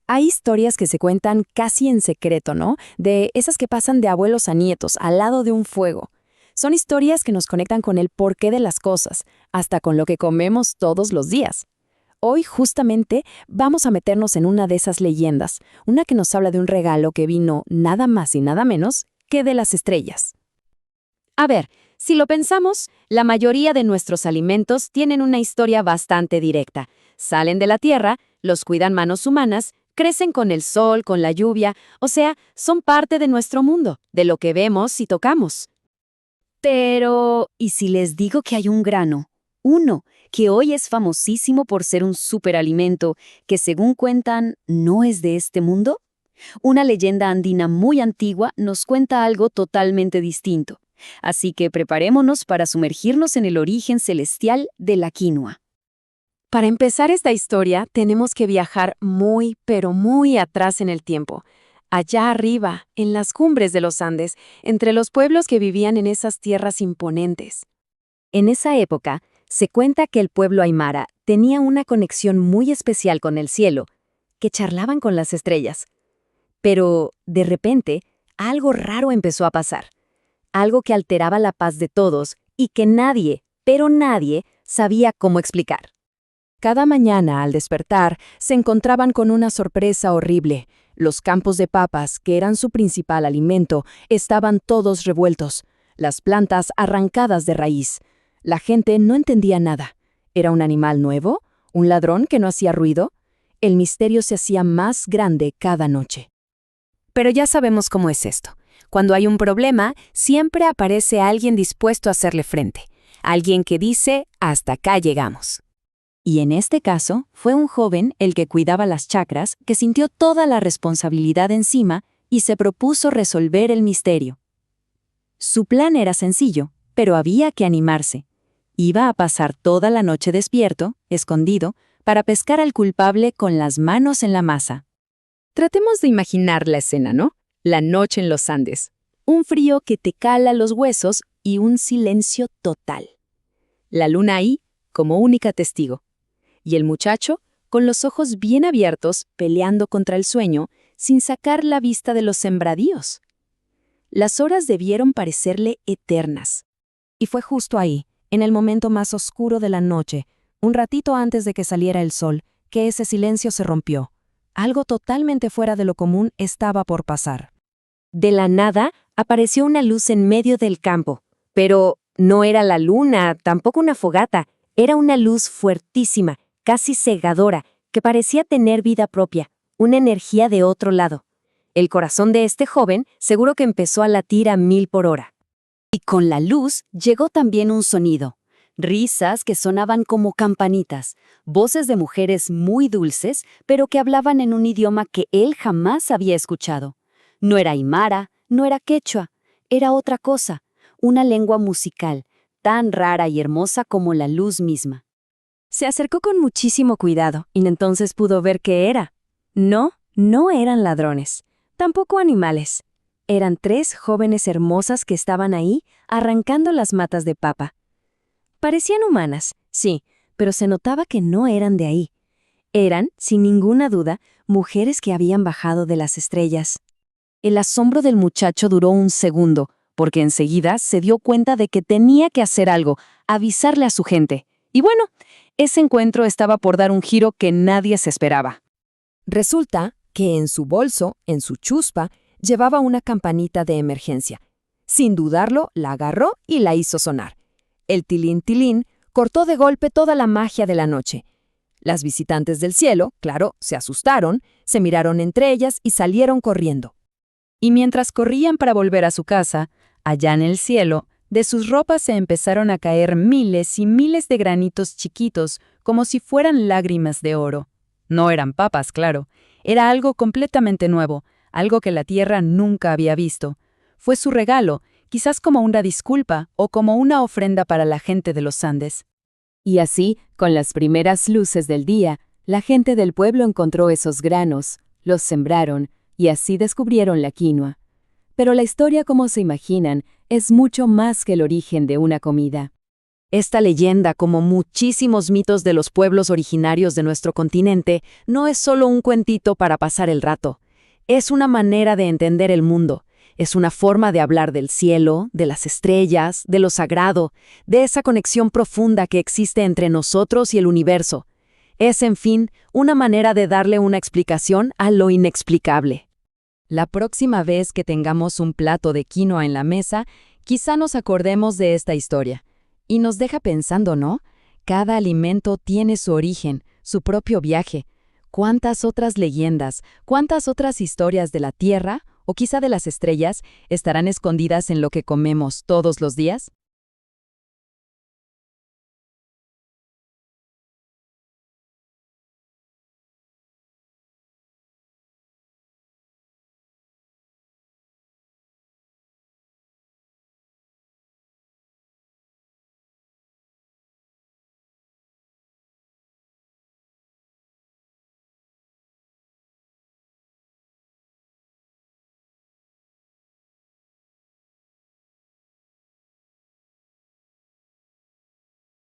Hay historias que se cuentan casi en secreto, ¿no? De esas que pasan de abuelos a nietos, al lado de un fuego. Son historias que nos conectan con el porqué de las cosas, hasta con lo que comemos todos los días. Hoy justamente vamos a meternos en una de esas leyendas, una que nos habla de un regalo que vino nada más y nada menos que de las estrellas. A ver, si lo pensamos, la mayoría de nuestros alimentos tienen una historia bastante directa. Salen de la tierra, los cuidan manos humanas, crecen con el sol, con la lluvia, o sea, son parte de nuestro mundo, de lo que vemos y tocamos. Pero, ¿y si les digo que hay un grano? Uno, que hoy es famosísimo por ser un superalimento, que según cuentan, no es de este mundo. Una leyenda andina muy antigua nos cuenta algo totalmente distinto. Así que preparémonos para sumergirnos en el origen celestial de la quinoa. Para empezar esta historia, tenemos que viajar muy, pero muy atrás en el tiempo. Allá arriba, en las cumbres de los Andes, entre los pueblos que vivían en esas tierras imponentes. En esa época, se cuenta que el pueblo aymara tenía una conexión muy especial con el cielo, que charlaban con las estrellas. Pero, de repente, algo raro empezó a pasar. Algo que alteraba la paz de todos y que nadie, pero nadie, sabía cómo explicar. Cada mañana, al despertar, se encontraban con una sorpresa horrible. Los campos de papas, que eran su principal alimento, estaban todos revueltos, las plantas arrancadas de raíz. La gente no entendía nada. ¿Era un animal nuevo? ¿Un ladrón que no hacía ruido? El misterio se hacía más grande cada noche. Pero ya sabemos cómo es esto. Cuando hay un problema, siempre aparece alguien dispuesto a hacerle frente. Alguien que dice, hasta acá llegamos. Y en este caso, fue un joven el que cuidaba las chacras que sintió toda la responsabilidad encima y se propuso resolver el misterio. Su plan era sencillo, pero había que animarse. Iba a pasar toda la noche despierto, escondido, para pescar al culpable con las manos en la masa. Tratemos de imaginar la escena, ¿no? La noche en los Andes. Un frío que te cala los huesos y un silencio total. La luna ahí como única testigo. Y el muchacho, con los ojos bien abiertos, peleando contra el sueño, sin sacar la vista de los sembradíos. Las horas debieron parecerle eternas. Y fue justo ahí, en el momento más oscuro de la noche, un ratito antes de que saliera el sol, que ese silencio se rompió. Algo totalmente fuera de lo común estaba por pasar. De la nada, apareció una luz en medio del campo. Pero no era la luna, tampoco una fogata. Era una luz fuertísima, casi cegadora, que parecía tener vida propia, una energía de otro lado. El corazón de este joven seguro que empezó a latir a 1000 por hora. Y con la luz llegó también un sonido. Risas que sonaban como campanitas, voces de mujeres muy dulces, pero que hablaban en un idioma que él jamás había escuchado. No era aymara, no era quechua, era otra cosa, una lengua musical, tan rara y hermosa como la luz misma. Se acercó con muchísimo cuidado y entonces pudo ver qué era. No, no eran ladrones, tampoco animales. Eran 3 jóvenes hermosas que estaban ahí arrancando las matas de papa. Parecían humanas, sí, pero se notaba que no eran de ahí. Eran, sin ninguna duda, mujeres que habían bajado de las estrellas. El asombro del muchacho duró un segundo, porque enseguida se dio cuenta de que tenía que hacer algo, avisarle a su gente. Y bueno, ese encuentro estaba por dar un giro que nadie se esperaba. Resulta que en su bolso, en su chuspa, llevaba una campanita de emergencia. Sin dudarlo, la agarró y la hizo sonar. El tilín tilín cortó de golpe toda la magia de la noche. Las visitantes del cielo, claro, se asustaron, se miraron entre ellas y salieron corriendo. Y mientras corrían para volver a su casa, allá en el cielo, de sus ropas se empezaron a caer miles y miles de granitos chiquitos, como si fueran lágrimas de oro. No eran papas, claro. Era algo completamente nuevo, algo que la tierra nunca había visto. Fue su regalo, quizás como una disculpa o como una ofrenda para la gente de los Andes. Y así, con las primeras luces del día, la gente del pueblo encontró esos granos, los sembraron y así descubrieron la quinoa. Pero la historia, como se imaginan, es mucho más que el origen de una comida. Esta leyenda, como muchísimos mitos de los pueblos originarios de nuestro continente, no es solo un cuentito para pasar el rato. Es una manera de entender el mundo. Es una forma de hablar del cielo, de las estrellas, de lo sagrado, de esa conexión profunda que existe entre nosotros y el universo. Es, en fin, una manera de darle una explicación a lo inexplicable. La próxima vez que tengamos un plato de quinoa en la mesa, quizá nos acordemos de esta historia. Y nos deja pensando, ¿no? Cada alimento tiene su origen, su propio viaje. ¿Cuántas otras leyendas, cuántas otras historias de la Tierra, o quizá de las estrellas, estarán escondidas en lo que comemos todos los días?